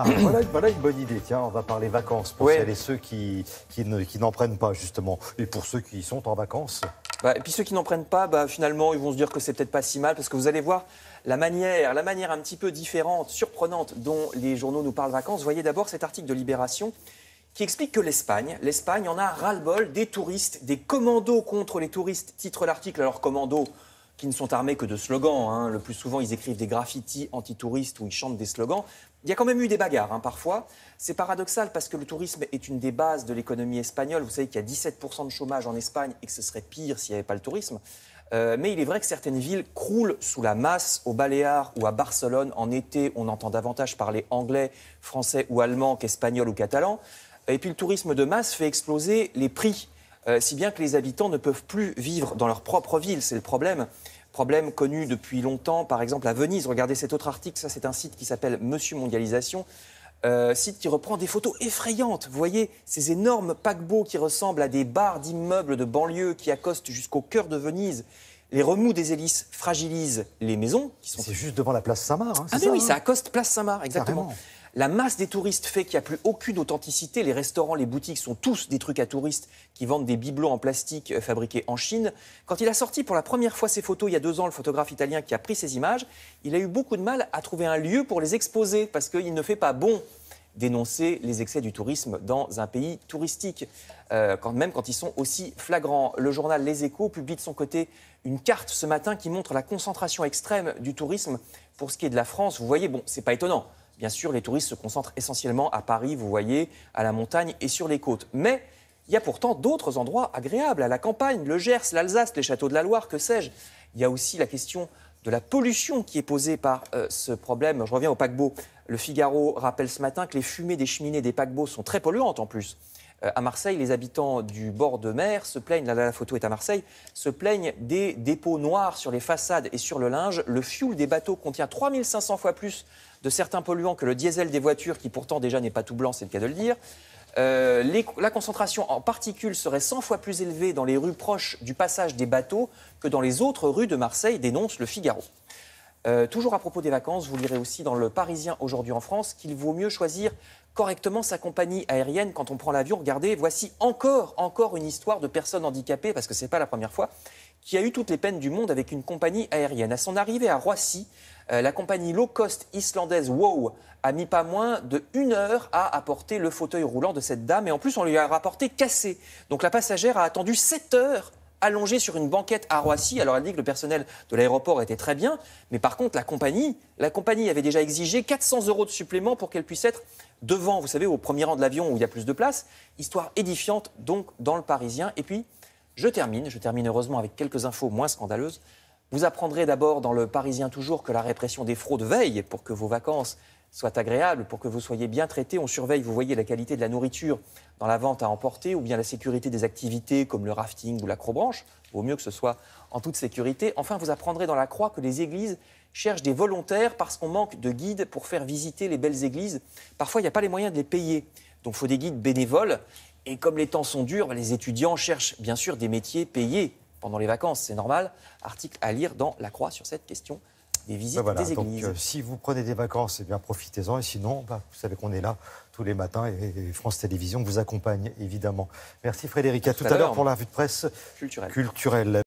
Ah, voilà une bonne idée. Tiens, on va parler vacances pour celles et ceux qui n'en prennent pas, justement. Et pour ceux qui sont en vacances. Et puis ceux qui n'en prennent pas, finalement, ils vont se dire que c'est peut-être pas si mal, parce que vous allez voir la manière un petit peu différente, surprenante, dont les journaux nous parlent vacances. Voyez d'abord cet article de Libération qui explique que l'Espagne en a ras-le-bol des touristes, des commandos contre les touristes. Titre l'article, alors commandos qui ne sont armés que de slogans. Hein. Le plus souvent, ils écrivent des graffitis anti-touristes où ils chantent des slogans. Il y a quand même eu des bagarres, parfois. C'est paradoxal parce que le tourisme est une des bases de l'économie espagnole. Vous savez qu'il y a 17% de chômage en Espagne et que ce serait pire s'il n'y avait pas le tourisme. Mais il est vrai que certaines villes croulent sous la masse. Aux Baléares ou à Barcelone, en été, on entend davantage parler anglais, français ou allemand qu'espagnol ou catalan. Et puis le tourisme de masse fait exploser les prix, si bien que les habitants ne peuvent plus vivre dans leur propre ville. C'est le problème. Problème connu depuis longtemps, par exemple à Venise. Regardez cet autre article, ça c'est un site qui s'appelle Monsieur Mondialisation. Site qui reprend des photos effrayantes. Vous voyez ces énormes paquebots qui ressemblent à des barres d'immeubles de banlieue qui accostent jusqu'au cœur de Venise. Les remous des hélices fragilisent les maisons. C'est juste devant la place Saint-Marc. Hein, oui, ça accoste place Saint-Marc, exactement. Carrément. La masse des touristes fait qu'il n'y a plus aucune authenticité. Les restaurants, les boutiques sont tous des trucs à touristes qui vendent des bibelots en plastique fabriqués en Chine. Quand il a sorti pour la première fois ces photos, il y a 2 ans, le photographe italien qui a pris ces images, il a eu beaucoup de mal à trouver un lieu pour les exposer parce qu'il ne fait pas bon dénoncer les excès du tourisme dans un pays touristique, même quand ils sont aussi flagrants. Le journal Les Échos publie de son côté une carte ce matin qui montre la concentration extrême du tourisme pour ce qui est de la France. Vous voyez, c'est pas étonnant. Bien sûr, les touristes se concentrent essentiellement à Paris, vous voyez, à la montagne et sur les côtes. Mais il y a pourtant d'autres endroits agréables, à la campagne, le Gers, l'Alsace, les châteaux de la Loire, que sais-je. Il y a aussi la question de la pollution qui est posée par ce problème. Je reviens au paquebot. Le Figaro rappelle ce matin que les fumées des cheminées des paquebots sont très polluantes en plus. À Marseille, les habitants du bord de mer se plaignent, là la photo est à Marseille, se plaignent des dépôts noirs sur les façades et sur le linge. Le fioul des bateaux contient 3500 fois plus de certains polluants que le diesel des voitures, qui pourtant déjà n'est pas tout blanc, c'est le cas de le dire. La concentration en particules serait 100 fois plus élevée dans les rues proches du passage des bateaux que dans les autres rues de Marseille, dénonce le Figaro. Toujours à propos des vacances, vous lirez aussi dans Le Parisien aujourd'hui en France qu'il vaut mieux choisir correctement sa compagnie aérienne quand on prend l'avion. Regardez, voici encore une histoire de personnes handicapées, parce que ce n'est pas la première fois, qui a eu toutes les peines du monde avec une compagnie aérienne. À son arrivée à Roissy, la compagnie low-cost islandaise WOW a mis pas moins de 1 heure à apporter le fauteuil roulant de cette dame. Et en plus, on lui a rapporté cassé. Donc la passagère a attendu 7 heures allongée sur une banquette à Roissy. Alors elle dit que le personnel de l'aéroport était très bien, mais par contre la compagnie avait déjà exigé 400 € de supplément pour qu'elle puisse être devant, vous savez, au premier rang de l'avion où il y a plus de place. Histoire édifiante donc dans Le Parisien. Et puis je termine heureusement avec quelques infos moins scandaleuses. Vous apprendrez d'abord dans Le Parisien toujours que la répression des fraudes veille pour que vos vacances soient agréables, pour que vous soyez bien traités. On surveille, vous voyez, la qualité de la nourriture dans la vente à emporter ou bien la sécurité des activités comme le rafting ou l'acrobranche. Il vaut mieux que ce soit en toute sécurité. Enfin, vous apprendrez dans La Croix que les églises cherchent des volontaires parce qu'on manque de guides pour faire visiter les belles églises. Parfois, il n'y a pas les moyens de les payer. Donc, il faut des guides bénévoles. Et comme les temps sont durs, les étudiants cherchent bien sûr des métiers payés pendant les vacances. C'est normal. Article à lire dans La Croix sur cette question des visites des églises. Donc, si vous prenez des vacances, eh bien, profitez-en. Et sinon, vous savez qu'on est là tous les matins et France Télévisions vous accompagne, évidemment. Merci Frédéric. À tout à l'heure pour la revue de presse culturelle.